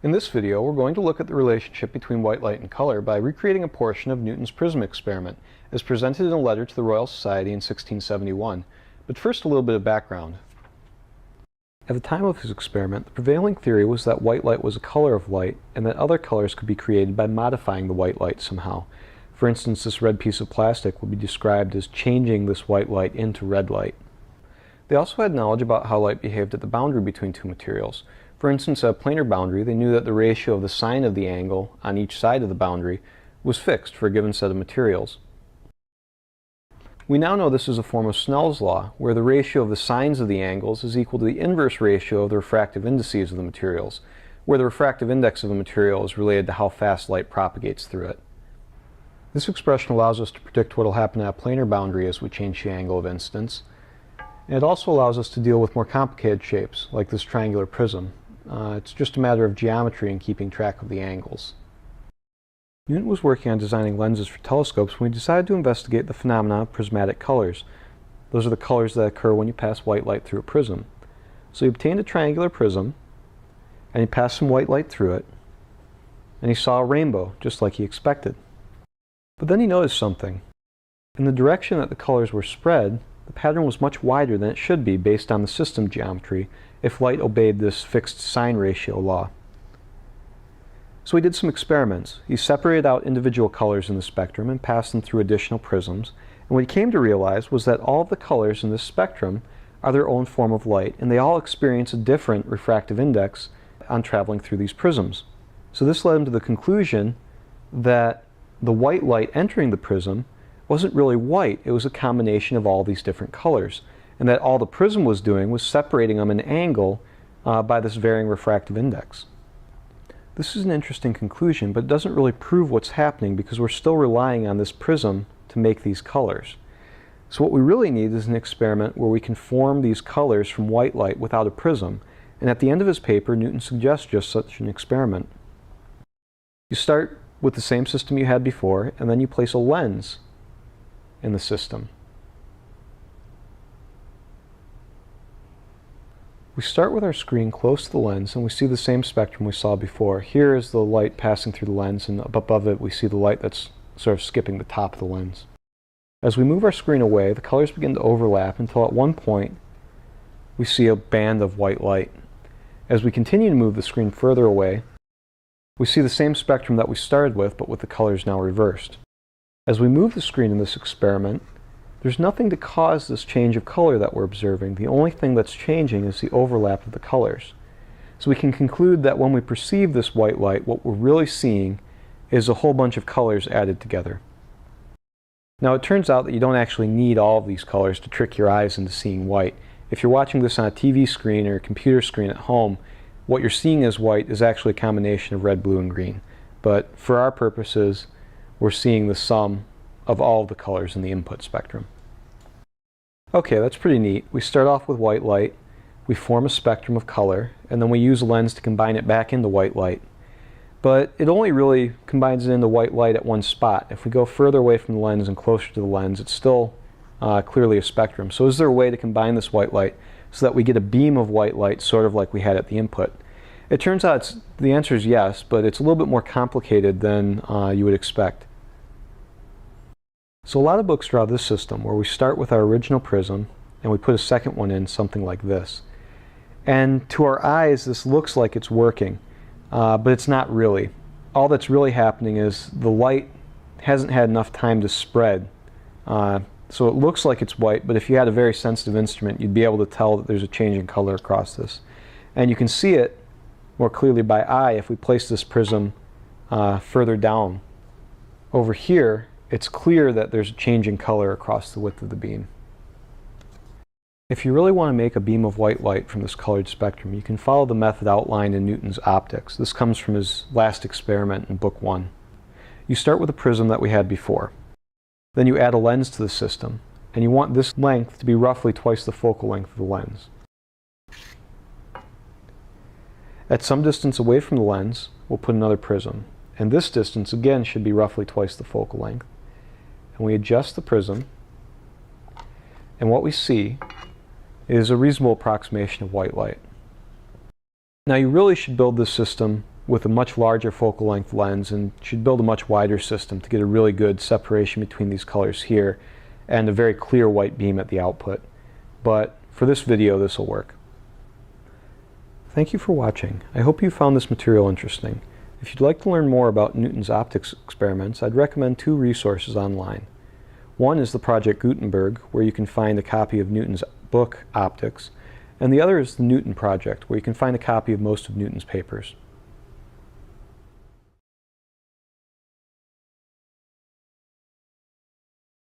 In this video, we're going to look at the relationship between white light and color by recreating a portion of Newton's prism experiment as presented in a letter to the Royal Society in 1671. But first, a little bit of background. At the time of his experiment, the prevailing theory was that white light was a color of light and that other colors could be created by modifying the white light somehow. For instance, this red piece of plastic would be described as changing this white light into red light. They also had knowledge about how light behaved at the boundary between two materials. For instance, at a planar boundary, they knew that the ratio of the sine of the angle on each side of the boundary was fixed for a given set of materials. We now know this is a form of Snell's law, where the ratio of the sines of the angles is equal to the inverse ratio of the refractive indices of the materials, where the refractive index of a material is related to how fast light propagates through it. This expression allows us to predict what will happen at a planar boundary as we change the angle of incidence, and it also allows us to deal with more complicated shapes, like this triangular prism. It's just a matter of geometry and keeping track of the angles. Newton was working on designing lenses for telescopes when he decided to investigate the phenomena of prismatic colors. Those are the colors that occur when you pass white light through a prism. So he obtained a triangular prism, and he passed some white light through it, and he saw a rainbow, just like he expected. But then he noticed something. In the direction that the colors were spread, the pattern was much wider than it should be based on the system geometry if light obeyed this fixed sine ratio law. So he did some experiments. He separated out individual colors in the spectrum and passed them through additional prisms, and what he came to realize was that all of the colors in this spectrum are their own form of light, and they all experience a different refractive index on traveling through these prisms. So this led him to the conclusion that the white light entering the prism wasn't really white, it was a combination of all these different colors, and that all the prism was doing was separating them in an angle by this varying refractive index. This is an interesting conclusion, but it doesn't really prove what's happening because we're still relying on this prism to make these colors. So what we really need is an experiment where we can form these colors from white light without a prism, and at the end of his paper, Newton suggests just such an experiment. You start with the same system you had before, and then you place a lens in the system. We start with our screen close to the lens and we see the same spectrum we saw before. Here is the light passing through the lens, and up above it we see the light that's sort of skipping the top of the lens. As we move our screen away, the colors begin to overlap until at one point we see a band of white light. As we continue to move the screen further away, we see the same spectrum that we started with, but with the colors now reversed. As we move the screen in this experiment, there's nothing to cause this change of color that we're observing. The only thing that's changing is the overlap of the colors. So we can conclude that when we perceive this white light, what we're really seeing is a whole bunch of colors added together. Now it turns out that you don't actually need all of these colors to trick your eyes into seeing white. If you're watching this on a TV screen or a computer screen at home, what you're seeing as white is actually a combination of red, blue, and green. But for our purposes, we're seeing the sum of all of the colors in the input spectrum. Okay, that's pretty neat. We start off with white light, we form a spectrum of color, and then we use a lens to combine it back into white light. But it only really combines it into white light at one spot. If we go further away from the lens and closer to the lens, it's still clearly a spectrum. So is there a way to combine this white light so that we get a beam of white light sort of like we had at the input? It turns out the answer is yes, but it's a little bit more complicated than you would expect. So a lot of books draw this system where we start with our original prism and we put a second one in, something like this. And to our eyes this looks like it's working, but it's not really. All that's really happening is the light hasn't had enough time to spread. So it looks like it's white, but if you had a very sensitive instrument you'd be able to tell that there's a change in color across this. And you can see it more clearly by eye if we place this prism further down. Over here, it's clear that there's a change in color across the width of the beam. If you really want to make a beam of white light from this colored spectrum, you can follow the method outlined in Newton's optics. This comes from his last experiment in book 1. You start with a prism that we had before. Then you add a lens to the system, and you want this length to be roughly twice the focal length of the lens. At some distance away from the lens, we'll put another prism, and this distance again should be roughly twice the focal length. And we adjust the prism, and what we see is a reasonable approximation of white light. Now you really should build this system with a much larger focal length lens, and should build a much wider system to get a really good separation between these colors here and a very clear white beam at the output. But for this video, this will work. Thank you for watching. I hope you found this material interesting. If you'd like to learn more about Newton's optics experiments, I'd recommend two resources online. One is the Project Gutenberg, where you can find a copy of Newton's book, Optics, and the other is the Newton Project, where you can find a copy of most of Newton's papers.